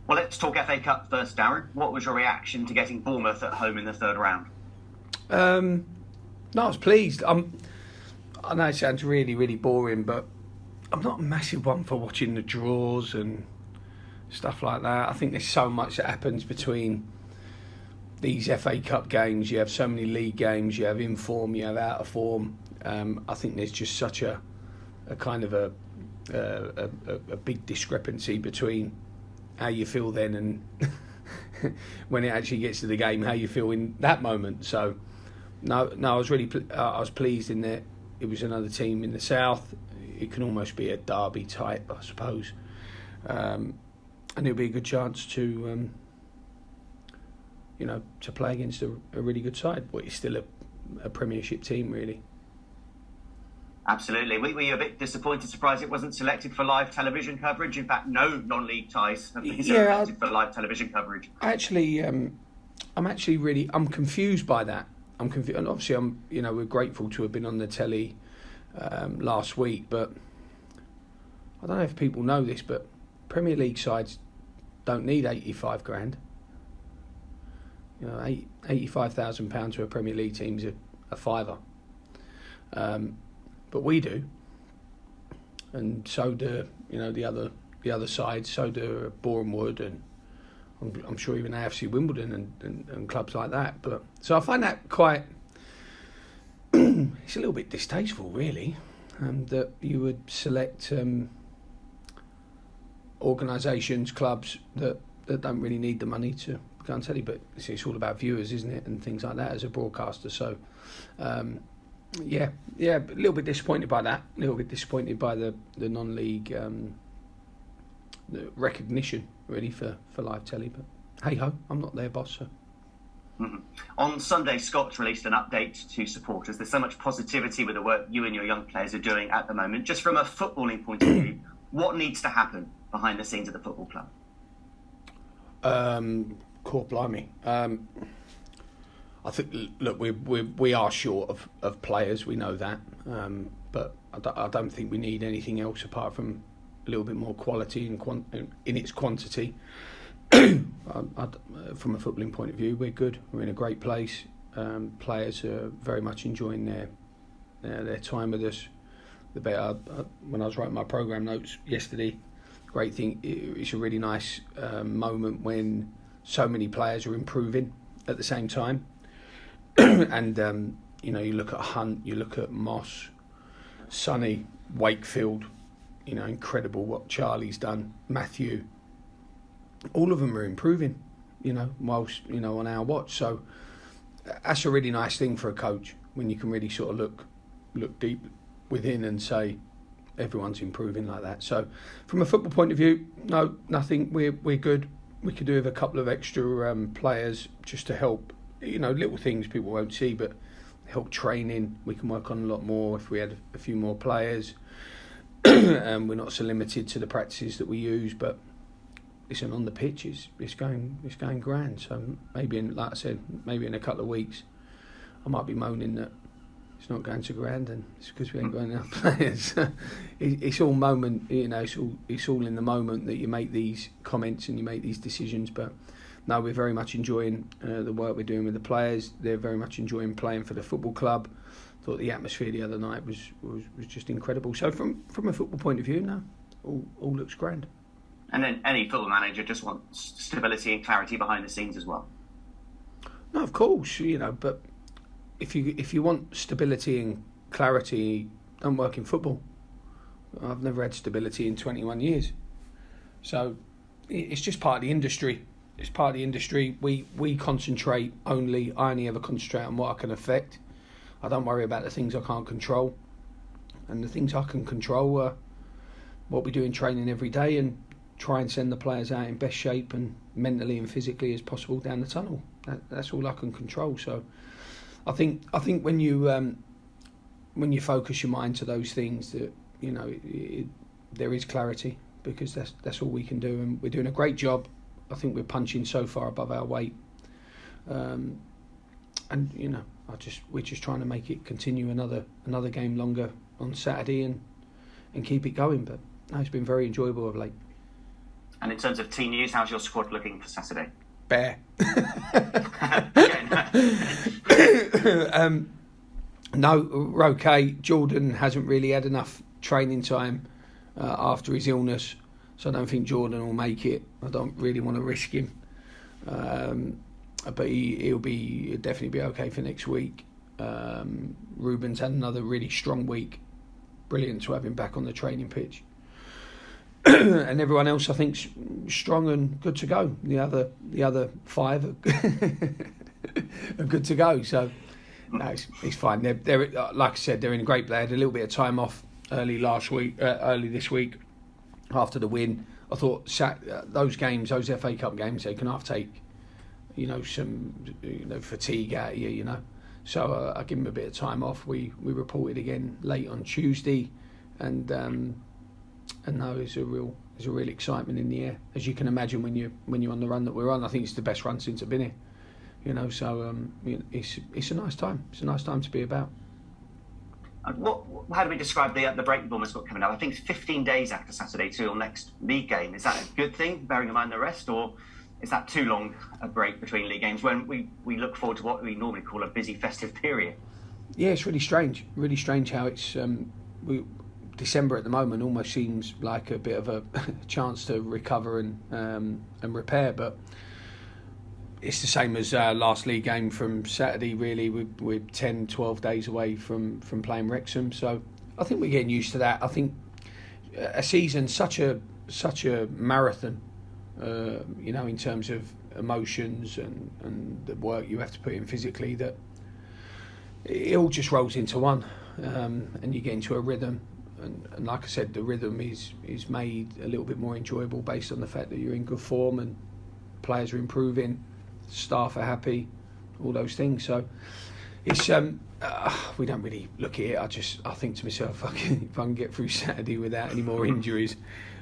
Well, let's talk FA Cup first, Darren. What was your reaction to getting Bournemouth at home in the third round? No, I was pleased. I know it sounds really, really boring, but I'm not a massive one for watching the draws and stuff like that. I think there's so much that happens between these FA Cup games. You have so many league games. You have in form, you have out of form. I think there's just such a kind of a big discrepancy between how you feel then and when it actually gets to the game, how you feel in that moment. So, no, I was really I was pleased in that it was another team in the south. It can almost be a derby type, I suppose, and it'll be a good chance to to play against a really good side. But it's still a Premiership team, really. Absolutely. Were you a bit disappointed, surprised it wasn't selected for live television coverage? In fact, no non-league ties have been selected for live television coverage. Actually, I'm confused by that. I'm confused, and obviously, we're grateful to have been on the telly last week. But I don't know if people know this, but Premier League sides don't need 85 grand. £85,000 to a Premier League team's a fiver. But we do, and so do the other sides. So do Bournemouth, and I'm sure even AFC Wimbledon and clubs like that. But so I find that quite it's a little bit distasteful, really, that you would select organisations, clubs that don't really need the money to go on telly. But it's all about viewers, isn't it, and things like that as a broadcaster. So. Yeah, a little bit disappointed by that. A little bit disappointed by the non-league the recognition, really, for live telly. But hey-ho, I'm not their boss, so... Mm-hmm. On Sunday, Scott's released an update to supporters. There's so much positivity with the work you and your young players are doing at the moment. Just from a footballing point of view, what needs to happen behind the scenes of the football club? Court blimey. I think, look, we are short of players. We know that, but I don't think we need anything else apart from a little bit more quality in its quantity. From a footballing point of view, we're good. We're in a great place. Players are very much enjoying their time with us. The better. When I was writing my programme notes yesterday, great thing. It's a really nice moment when so many players are improving at the same time. And you look at Hunt, you look at Moss, Sonny, Wakefield, incredible what Charlie's done, Matthew, all of them are improving, whilst, on our watch. So that's a really nice thing for a coach, when you can really sort of look deep within and say everyone's improving like that. So from a football point of view, no, nothing, we're good. We could do with a couple of extra players just to help. Little things people won't see, but help training. We can work on a lot more if we had a few more players. We're not so limited to the practices that we use, but listen, on the pitch, it's going grand. So maybe like I said, maybe in a couple of weeks, I might be moaning that it's not going so grand, and it's because we ain't got enough players. It's all moment, it's all in the moment that you make these comments and you make these decisions, but. No, we're very much enjoying the work we're doing with the players. They're very much enjoying playing for the football club. Thought the atmosphere the other night was just incredible. So from a football point of view, no, all looks grand. And then any football manager just wants stability and clarity behind the scenes as well. No, of course, but if you want stability and clarity, don't work in football. I've never had stability in 21 years. So it's just part of the industry. It's part of the industry. We concentrate I only ever concentrate on what I can affect. I don't worry about the things I can't control. And the things I can control are what we do in training every day and try and send the players out in best shape and mentally and physically as possible down the tunnel. That's all I can control. So I think when you focus your mind to those things, that there is clarity, because that's all we can do, and we're doing a great job. I think we're punching so far above our weight, and we're just trying to make it continue another game longer on Saturday and keep it going. But no, it's been very enjoyable of late. And in terms of team news, how's your squad looking for Saturday? Bare. No, we're okay. Jordan hasn't really had enough training time after his illness, so I don't think Jordan will make it. I don't really want to risk him, but he'll definitely be okay for next week. Ruben's had another really strong week. Brilliant to have him back on the training pitch. And everyone else, I think, strong and good to go. The other five are good to go. So no, it's fine. They're like I said, they're in a great play. Had a little bit of time off early this week after the win. I thought those FA Cup games, they can half take, some fatigue out of you, So I give them a bit of time off. We reported again late on Tuesday, and no, there's a real excitement in the air, as you can imagine when you're on the run that we're on. I think it's the best run since I've been here, So it's a nice time. It's a nice time to be about. How do we describe the break the Bournemouth's got coming up? I think it's 15 days after Saturday to your next league game. Is that a good thing, bearing in mind the rest, or is that too long a break between league games when we look forward to what we normally call a busy festive period? Yeah, it's really strange how it's December at the moment almost seems like a bit of a chance to recover and repair, but it's the same as last league game from Saturday. Really, we're 10, 12 days away from playing Wrexham, so I think we're getting used to that. I think a season such a marathon, in terms of emotions and the work you have to put in physically, that it all just rolls into one, and you get into a rhythm. And like I said, the rhythm is made a little bit more enjoyable based on the fact that you're in good form and players are improving, staff are happy, all those things. So it's we don't really look at it. I think to myself, if I can get through Saturday without any more injuries,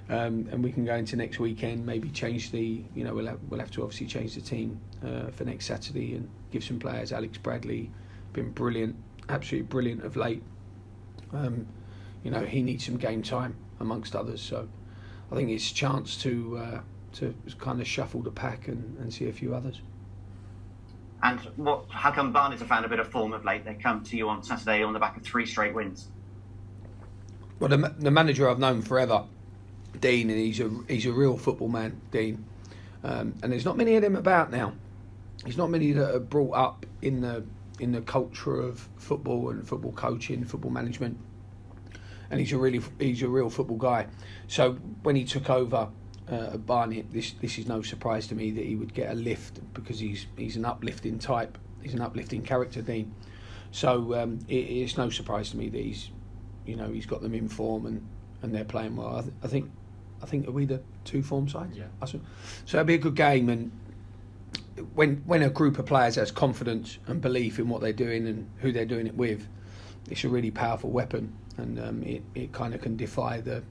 and we can go into next weekend, maybe change we'll have to obviously change the team for next Saturday and give some players. Alex Bradley been brilliant, absolutely brilliant of late. He needs some game time amongst others, so I think it's a chance to kind of shuffle the pack and see a few others. And how come Barnet have found a bit of form of late? They come to you on Saturday on the back of 3 straight wins. Well, the manager I've known forever, Dean, and he's a real football man, Dean, and there's not many of them about now. There's not many that are brought up in the culture of football and football coaching, football management. And he's a real football guy. So when he took over at Barnet, this is no surprise to me that he would get a lift, because he's an uplifting type. He's an uplifting character, Dean. So it's no surprise to me that he's got them in form and they're playing well. I think are we the 2 form sides? Yeah. So it'll be a good game, and when a group of players has confidence and belief in what they're doing and who they're doing it with, it's a really powerful weapon. And it kind of can defy the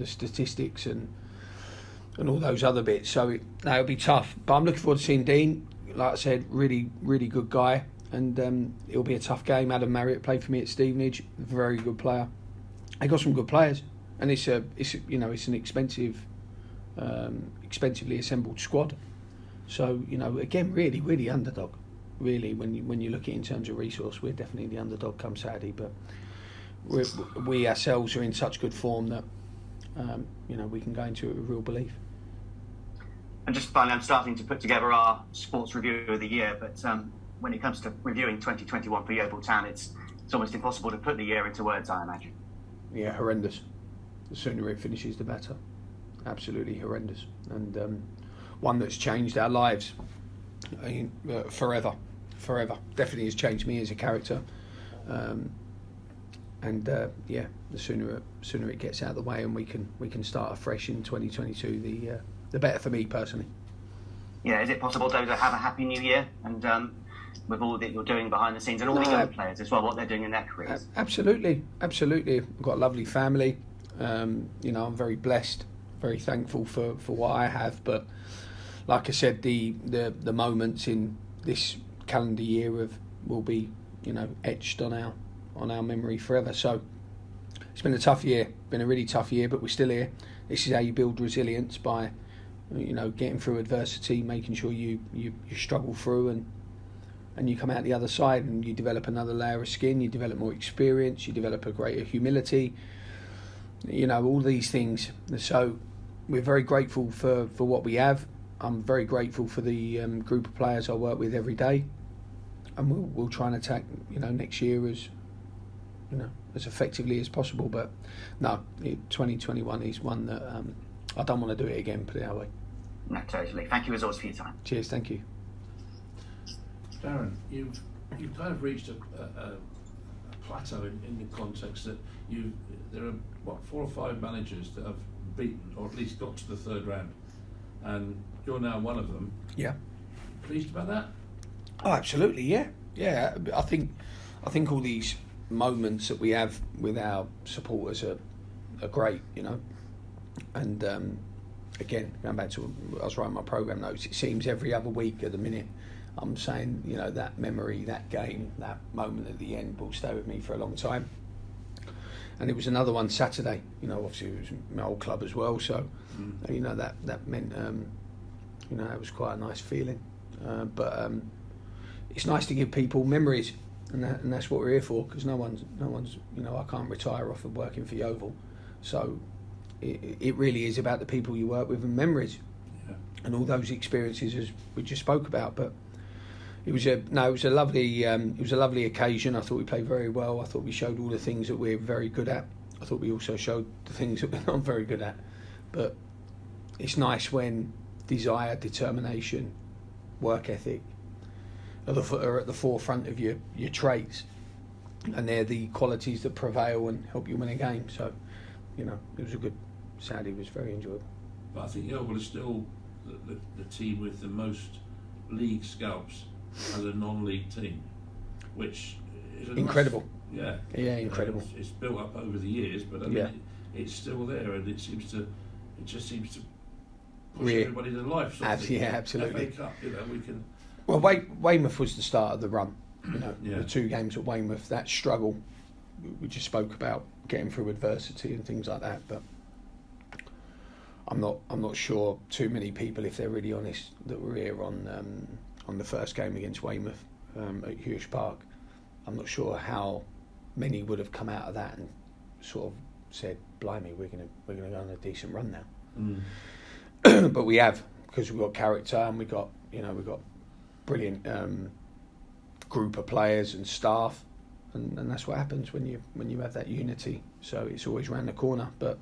statistics and all those other bits. So it'll be tough. But I'm looking forward to seeing Dean. Like I said, really, really good guy. And it'll be a tough game. Adam Marriott played for me at Stevenage. Very good player. They got some good players, and it's an expensively assembled squad. So again, really, really underdog. Really, when you look at it in terms of resource, we're definitely the underdog come Saturday. But we ourselves are in such good form that we can go into it with real belief. And just finally, I'm starting to put together our sports review of the year, but when it comes to reviewing 2021 for Yeovil Town, it's almost impossible to put the year into words, I imagine. Yeah, horrendous. The sooner it finishes, the better. Absolutely horrendous, and one that's changed our lives forever. Definitely has changed me as a character. The sooner it gets out of the way and we can start afresh in 2022, the better for me personally. Yeah, is it possible though to have a happy new year and with all that you're doing behind the scenes and all the young players as well, what they're doing in their careers? Absolutely. I've got a lovely family. I'm very blessed, very thankful for what I have. But like I said, the moments in this calendar year will be etched on our memory forever. So it's been a tough year, been a really tough year, but we're still here, this is how you build resilience, by getting through adversity, making sure you struggle through and you come out the other side and you develop another layer of skin, you develop more experience, you develop a greater humility, all these things. So we're very grateful for what we have. I'm very grateful for the group of players I work with every day, and we'll try and attack next year as effectively as possible. But no, 2021 is one that I don't want to do it again, put it that way. No, totally. Thank you as always for your time. Cheers, thank you. Darren, you've kind of reached a plateau in the context that there are 4 or 5 managers that have beaten or at least got to the third round, and you're now one of them. Yeah. Pleased about that? Oh, absolutely, yeah. I think all these moments that we have with our supporters are great, and again, going back to, I was writing my programme notes, it seems every other week at the minute I'm saying, that memory, that game, that moment at the end will stay with me for a long time. And it was another one Saturday, obviously it was my old club as well, so that meant it was quite a nice feeling, but it's nice to give people memories, and that's what we're here for, because no one's I can't retire off of working for Yeovil, so it really is about the people you work with and memories, and all those experiences as we just spoke about. But it was a lovely occasion. I thought we played very well. I thought we showed all the things that we're very good at. I thought we also showed the things that we're not very good at. But it's nice when desire, determination, work ethic are at the forefront of your traits, and they're the qualities that prevail and help you win a game. So, it was a good Saturday. It was very enjoyable. But I think Yeovil is still the team with the most league scalps as a non-league team, which is incredible. Incredible. It's built up over the years, but I mean, it's still there, and it just seems to push everybody to life. Absolutely. FA Cup, we can. Well, Weymouth was the start of the run. The 2 games at Weymouth, that struggle we just spoke about, getting through adversity and things like that. But I'm not sure too many people, if they're really honest, that were here on the first game against Weymouth at Hughes Park. I'm not sure how many would have come out of that and sort of said, "Blimey, we're gonna go on a decent run now." But we have, because we've got character and we've got brilliant group of players and staff, and that's what happens when you have that unity. So it's always round the corner. But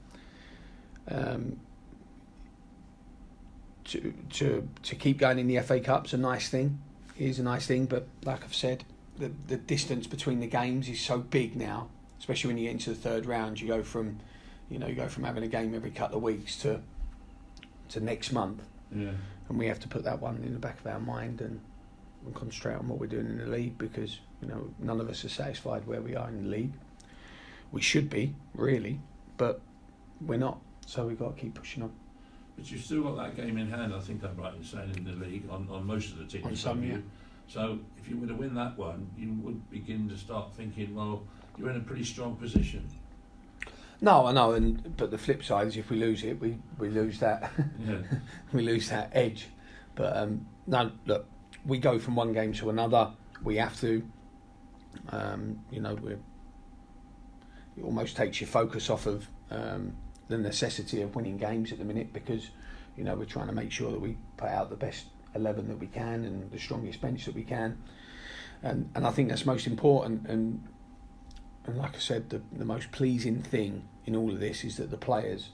to keep going in the FA Cup's a nice thing. It is a nice thing, but like I've said, the distance between the games is so big now, especially when you get into the third round. You go from having a game every couple of weeks to next month, and we have to put that one in the back of our mind and concentrate on what we're doing in the league, because none of us are satisfied where we are in the league. We should be, really, but we're not, so we've got to keep pushing on. But you've still got that game in hand, I think I'm right in saying, in the league, on most of the teams. On some, yeah. So if you were to win that one, you would begin to start thinking, well, you're in a pretty strong position. No, I know, but the flip side is if we lose it, we lose that. We lose that edge. But no, look, we go from one game to another. We have to. It almost takes your focus off of the necessity of winning games at the minute, because we're trying to make sure that we put out the best 11 that we can and the strongest bench that we can, and I think that's most important. And like I said, the most pleasing thing in all of this is that the players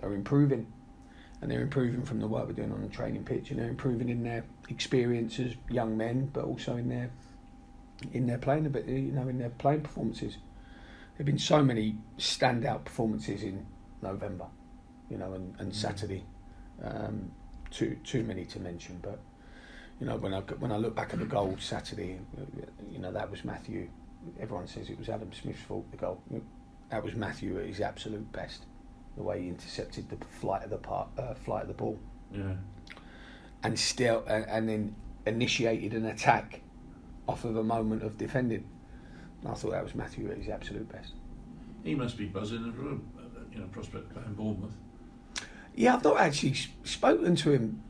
are improving, and they're improving from the work we're doing on the training pitch, and they're improving in their experience as young men, but also in their playing in their playing performances. There've been so many standout performances in November, and Saturday, too many to mention. But when I look back at the goal Saturday, that was Matthew. Everyone says it was Adam Smith's fault, the goal. That was Matthew at his absolute best. The way he intercepted the flight of the ball, and then initiated an attack off of a moment of defending. I thought that was Matthew at his absolute best. He must be buzzing for a prospect playing Bournemouth. Yeah, I've not actually spoken to him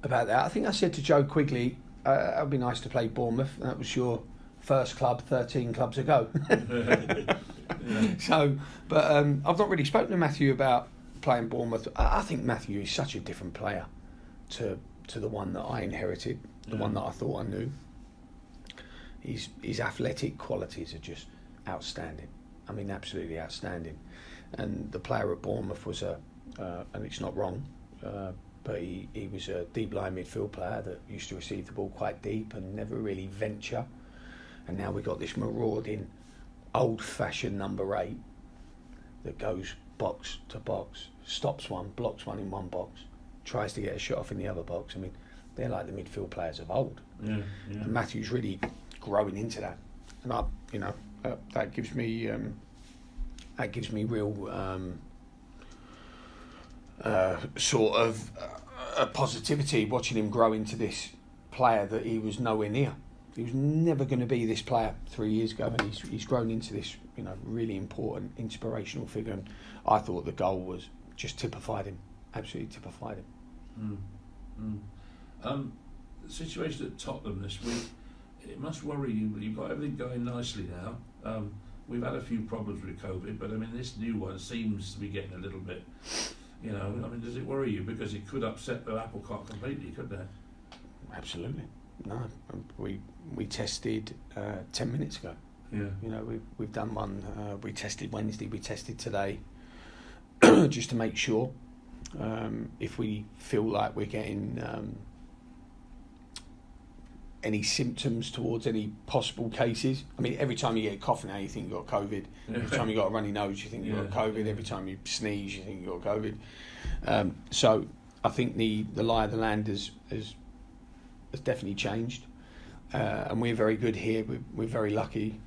about that. I think I said to Joe Quigley, it would be nice to play Bournemouth. That was your first club 13 clubs ago. Yeah. So, but I've not really spoken to Matthew about playing Bournemouth. I think Matthew is such a different player to the one that I inherited, the one that I thought I knew. His athletic qualities are just outstanding. I mean, absolutely outstanding. And the player at Bournemouth was and it's not wrong, but he was a deep line midfield player that used to receive the ball quite deep and never really venture. And now we've got this marauding, old-fashioned number 8 that goes box to box, stops one, blocks one in one box, tries to get a shot off in the other box. I mean, they're like the midfield players of old. Yeah. And Matthew's really growing into that, and that gives me real sort of a positivity watching him grow into this player that he was nowhere near. He was never going to be this player 3 years ago, and he's grown into this, really important, inspirational figure. And I thought the goal was just typified him, absolutely typified him. The situation at Tottenham this week, it must worry you. You've got everything going nicely now. We've had a few problems with COVID, but I mean, this new one seems to be getting a little bit, does it worry you? Because it could upset the apple cart completely, couldn't it? Absolutely. No, we tested 10 minutes ago. Yeah. We've done one. We tested Wednesday. We tested today, just to make sure. If we feel like we're getting any symptoms towards any possible cases. I mean, every time you get a cough now, you think you've got COVID. Every time you got a runny nose, you think you've got COVID. Every time you sneeze, you think you've got COVID. So I think the lie of the land has definitely changed. And we're very good here. We're very lucky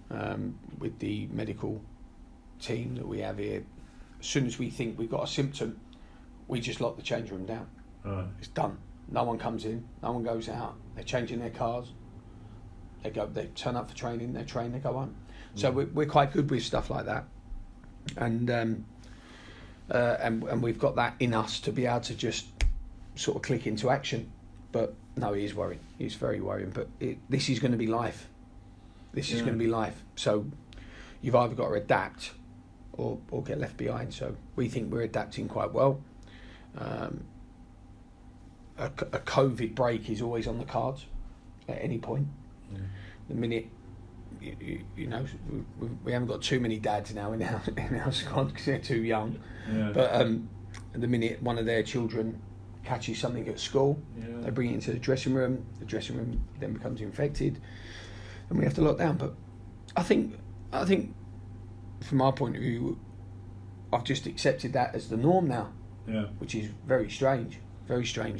with the medical team that we have here. As soon as we think we've got a symptom, we just lock the change room down. Right. It's done. No one comes in, no one goes out. They're changing their cars. They turn up for training, they train, they go home. So we're quite good with stuff like that, and we've got that in us to be able to just sort of click into action. But no, he is worrying. He's very worrying. But this is going to be life. This is going to be life. So you've either got to adapt or get left behind. So we think we're adapting quite well. A COVID break is always on the cards at any point. The minute we haven't got too many dads now in our squad because they're too young. But the minute one of their children catches something at school, they bring it into the dressing room then becomes infected, and we have to lock down. But I think from our point of view, I've just accepted that as the norm now, which is very strange,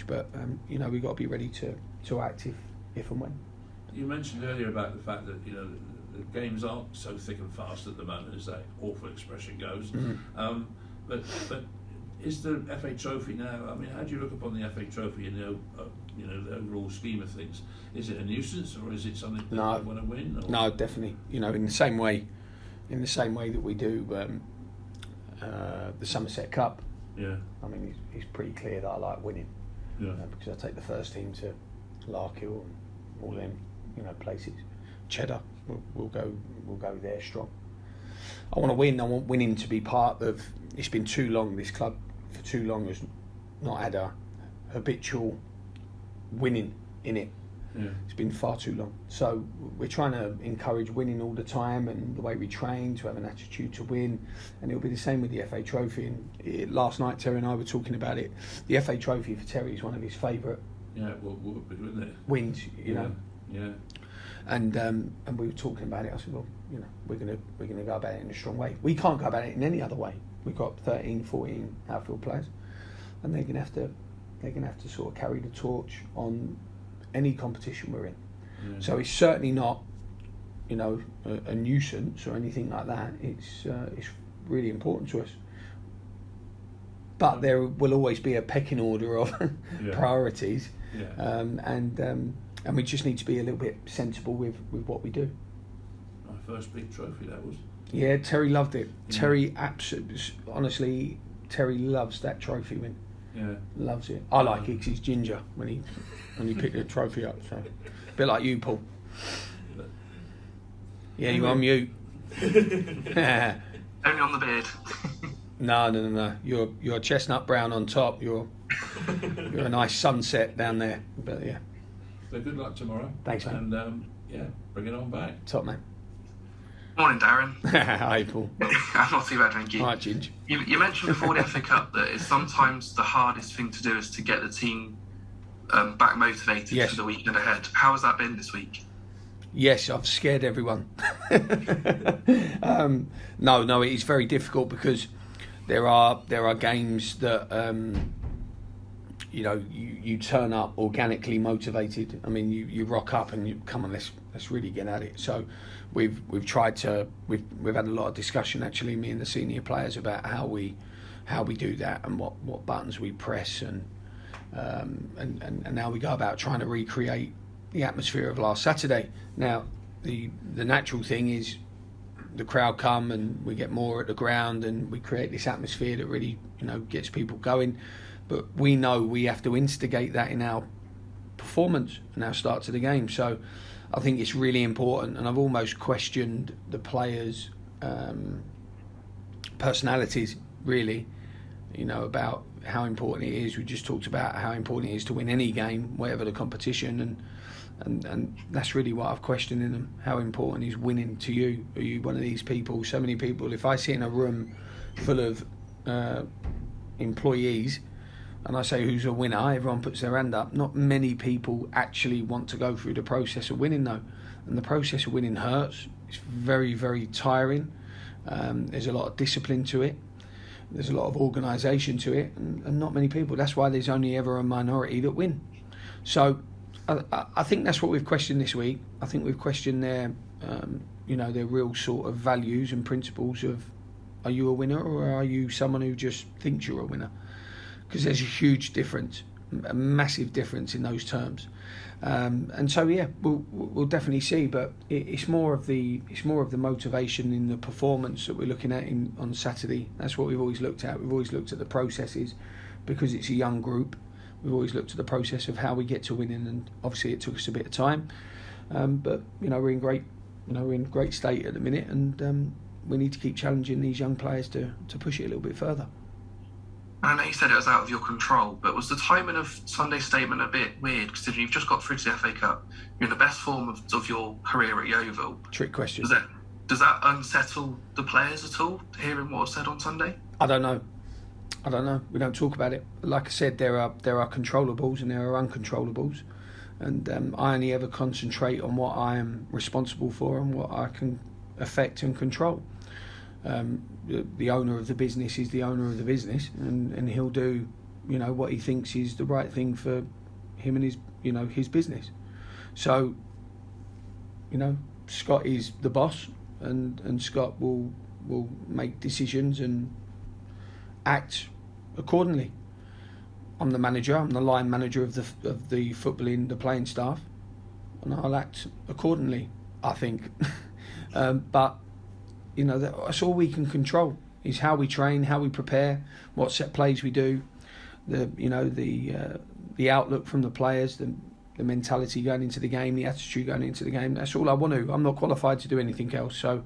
but we've got to be ready to act if and when. You mentioned earlier about the fact that the games aren't so thick and fast at the moment, as that awful expression goes. But is the FA Trophy now? I mean, how do you look upon the FA Trophy in the overall scheme of things? Is it a nuisance, or is it something that you want to win? Or? No, definitely. In the same way that we do the Somerset Cup. Yeah. I mean, it's pretty clear that I like winning. Because I take the first team to Larkhill and all them, places. Cheddar, we'll go there strong. I want to win. I want winning to be part of. It's been too long. This club for too long has not had a habitual winning in it. It's been far too long. So we're trying to encourage winning all the time, and the way we train to have an attitude to win. And it'll be the same with the FA Trophy. And last night, Terry and I were talking about it. The FA Trophy for Terry is one of his favourite. Wouldn't it? Wins, Yeah. And we were talking about it. I said, well, we're gonna go about it in a strong way. We can't go about it in any other way. We've got 13, 14 outfield players, and they're gonna have to sort of carry the torch on any competition we're in. So it's certainly not, a nuisance or anything like that. It's really important to us. But there will always be a pecking order of priorities, and we just need to be a little bit sensible with what we do. My first big trophy, that was. Yeah, Terry loved it. Terry honestly, Terry loves that trophy win. Yeah. Loves it. I like it 'cause he's ginger when he picked the trophy up. So a bit like you, Paul. Yeah, you on mute. Only on the beard. No. You're chestnut brown on top. You're a nice sunset down there. But yeah. So good luck tomorrow. Thanks, mate. And bring it on back. Top man. Morning, Darren. Hi, Paul. I'm not too bad, thank you. All right, Ginge. You mentioned before the FA Cup that it's sometimes the hardest thing to do is to get the team back motivated for the weekend ahead. How has that been this week? Yes, I've scared everyone. No, it is very difficult because there are games that you turn up organically motivated. I mean, you rock up and you come on, let's really get at it. So we've had a lot of discussion, actually, me and the senior players, about how we do that and what buttons we press and how we go about trying to recreate the atmosphere of last Saturday. Now, the natural thing is the crowd come and we get more at the ground and we create this atmosphere that really gets people going. But we know we have to instigate that in our performance and our start to the game. So I think it's really important, and I've almost questioned the players' personalities, really, about how important it is. We just talked about how important it is to win any game, whatever the competition, and that's really what I've questioned in them. How important is winning to you? Are you one of these people? So many people, if I sit in a room full of employees and I say who's a winner, everyone puts their hand up. Not many people actually want to go through the process of winning, though, and the process of winning hurts. It's very, very tiring. There's a lot of discipline to it. There's a lot of organisation to it, and not many people. That's why there's only ever a minority that win. So I think that's what we've questioned this week. I think we've questioned their real sort of values and principles of, are you a winner or are you someone who just thinks you're a winner? Because there's a huge difference, a massive difference in those terms. And so we'll definitely see, but it's more of the motivation in the performance that we're looking at on Saturday. That's what we've always looked at. We've always looked at the processes, because it's a young group. We've always looked at the process of how we get to winning, and obviously it took us a bit of time. But we're in great state at the minute, and we need to keep challenging these young players to push it a little bit further. I know you said it was out of your control, but was the timing of Sunday's statement a bit weird, considering you've just got through to the FA Cup? You're in the best form of your career at Yeovil. Trick question. Does that unsettle the players at all, hearing what was said on Sunday? I don't know. We don't talk about it. Like I said, there are controllables and there are uncontrollables, and I only ever concentrate on what I am responsible for and what I can affect and control. The owner of the business is the owner of the business, and he'll do what he thinks is the right thing for him and his business. So Scott is the boss, and Scott will make decisions and act accordingly. I'm the manager. I'm the line manager of the footballing, the playing staff, and I'll act accordingly, I think. But that's all we can control, is how we train, how we prepare, what set plays we do, the outlook from the players, the mentality going into the game, the attitude going into the game. That's all I want to. I'm not qualified to do anything else. So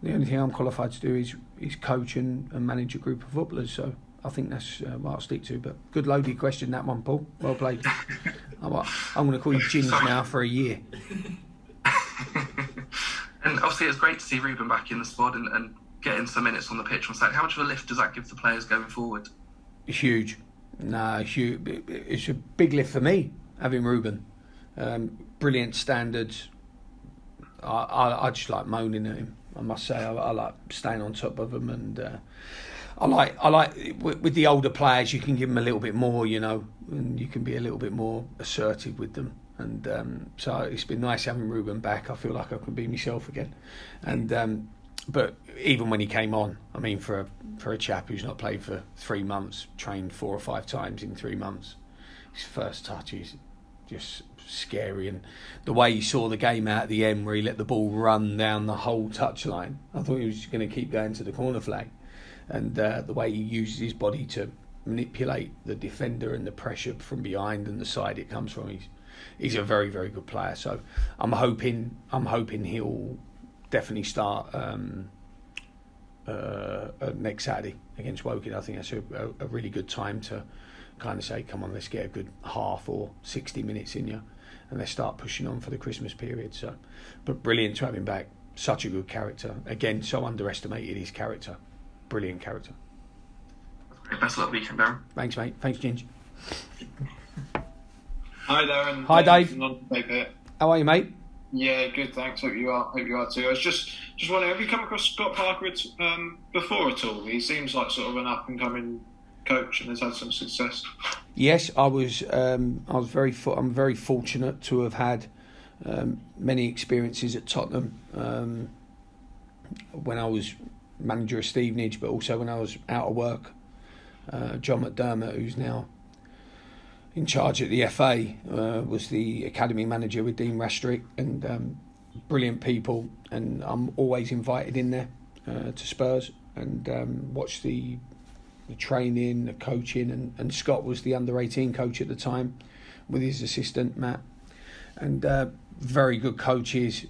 the only thing I'm qualified to do is coach and manage a group of footballers. So I think that's what I'll stick to. But good loaded question, that one, Paul. Well played. I'm going to call you Ginge now for a year. And obviously it's great to see Ruben back in the squad and getting some minutes on the pitch on Saturday. How much of a lift does that give the players going forward? Huge. Huge. It's a big lift for me, having Ruben. Brilliant standards. I just like moaning at him, I must say. I like staying on top of him, and I like with the older players, you can give them a little bit more, and you can be a little bit more assertive with them. And so it's been nice having Ruben back. I feel like I can be myself again. And but even when he came on, I mean, for a chap who's not played for 3 months, trained 4 or 5 times in 3 months, his first touch is just scary. And the way he saw the game out at the end, where he let the ball run down the whole touchline, I thought he was going to keep going to the corner flag. and the way he uses his body to manipulate the defender and the pressure from behind and the side it comes from. He's a very, very good player. So I'm hoping he'll definitely start next Saturday against Woking. I think that's a really good time to kind of say, come on, let's get a good half or 60 minutes in you, and let's start pushing on for the Christmas period. So, but brilliant to have him back. Such a good character. Again, so underestimated, his character. Brilliant character. Best of luck weekend, Darren. Thanks, mate. Thanks, Ginge. Hi, Darren. Hi, Dave. Dave. How are you, mate? Yeah, good. Thanks. Hope you are too. I was just wondering, have you come across Scott Parker before at all? He seems like sort of an up and coming coach and has had some success. Yes, I'm very fortunate to have had many experiences at Tottenham when I was manager of Stevenage, but also when I was out of work. John McDermott, who's now in charge at the FA, was the academy manager with Dean Rastrick, and brilliant people, and I'm always invited in there to Spurs and watch the training, the coaching, and Scott was the under-18 coach at the time with his assistant Matt, and very good coaches.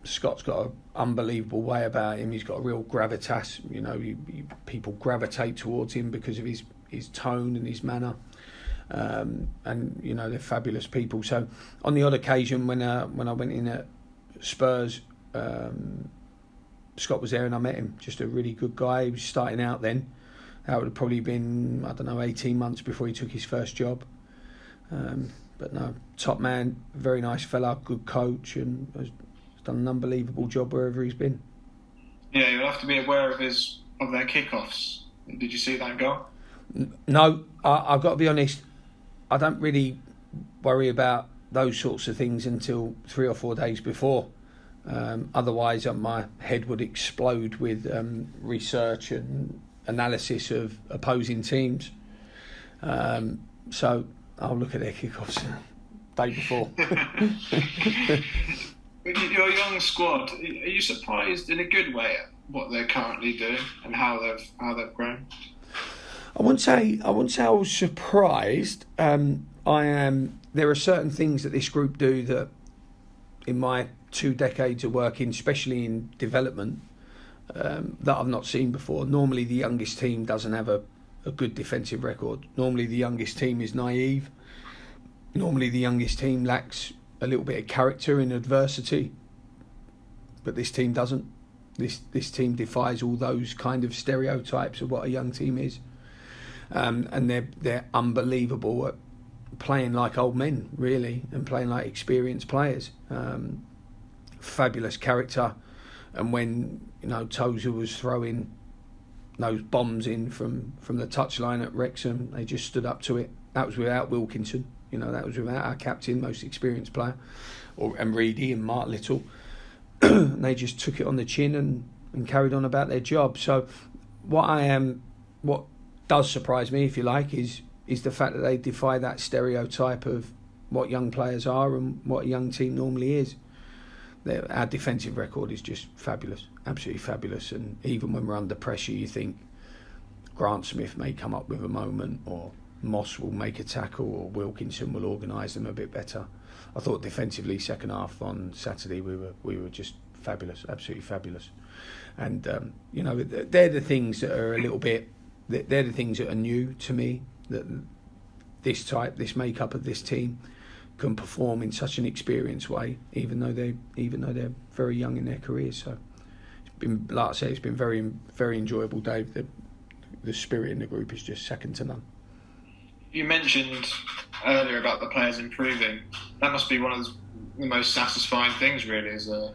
Scott's got an unbelievable way about him. He's got a real gravitas. You know, people gravitate towards him because of his tone and his manner. And you know, they're fabulous people. So on the odd occasion when I went in at Spurs, Scott was there and I met him. Just a really good guy. He was starting out then. That would have probably been, 18 months before he took his first job. But no, top man, very nice fella, good coach, and has done an unbelievable job wherever he's been. Yeah, you'll have to be aware of their kickoffs. Did you see that goal? No, I've got to be honest. I don't really worry about those sorts of things until 3 or 4 days before. Otherwise, my head would explode with research and analysis of opposing teams. So I'll look at their kickoffs the day before. With your young squad, are you surprised in a good way at what they're currently doing and how they've grown? I wouldn't say I was surprised. I am. There are certain things that this group do that, in my 2 decades of working, especially in development, that I've not seen before. Normally, the youngest team doesn't have a good defensive record. Normally, the youngest team is naive. Normally, the youngest team lacks a little bit of character in adversity, but this team doesn't. This team defies all those kind of stereotypes of what a young team is, and they're unbelievable at playing like old men, really, and playing like experienced players. Fabulous character, and when Tozer was throwing those bombs in from the touchline at Wrexham, they just stood up to it. That was without Wilkinson. That was without our captain, most experienced player, and Reedy and Mark Little. And they just took it on the chin and carried on about their job. So what does surprise me, if you like, is the fact that they defy that stereotype of what young players are and what a young team normally is. Our defensive record is just fabulous, absolutely fabulous. And even when we're under pressure, you think Grant Smith may come up with a moment, or Moss will make a tackle, or Wilkinson will organise them a bit better. I thought defensively, second half on Saturday, we were just fabulous, absolutely fabulous. And they're the things that are a little bit. They're the things that are new to me. That this makeup of this team can perform in such an experienced way, even though they're very young in their careers. So it's been, like I say, it's been very, very enjoyable, Dave. The spirit in the group is just second to none. You mentioned earlier about the players improving. That must be one of the most satisfying things, really, as a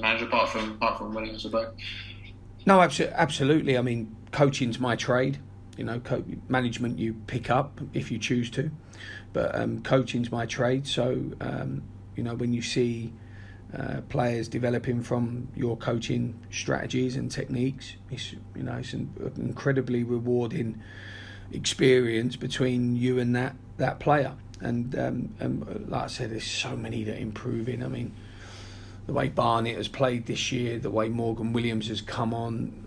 manager, apart from winning, I suppose. No, absolutely. I mean, coaching's my trade. Management you pick up if you choose to, but coaching's my trade. So when you see players developing from your coaching strategies and techniques, it's an incredibly rewarding experience between you and that player. And like I said, there's so many that are improving. I mean, the way Barnet has played this year, the way Morgan Williams has come on,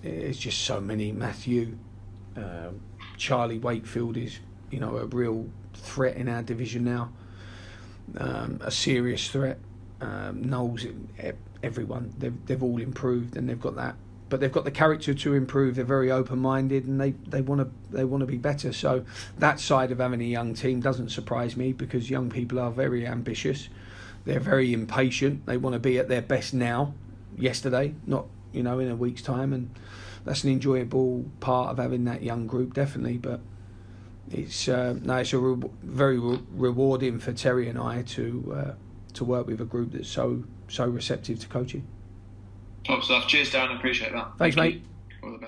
there's just so many. Matthew, Charlie Wakefield is, a real threat in our division now, a serious threat. Knowles, everyone, they've all improved, and they've got that. But they've got the character to improve. They're very open-minded, and they want to be better. So that side of having a young team doesn't surprise me, because young people are very ambitious. They're very impatient. They want to be at their best now, yesterday, not in a week's time, and that's an enjoyable part of having that young group, definitely. But it's very rewarding for Terry and I to work with a group that's so receptive to coaching. Top stuff. Cheers, Darren. I appreciate that. Thanks, mate. All the best.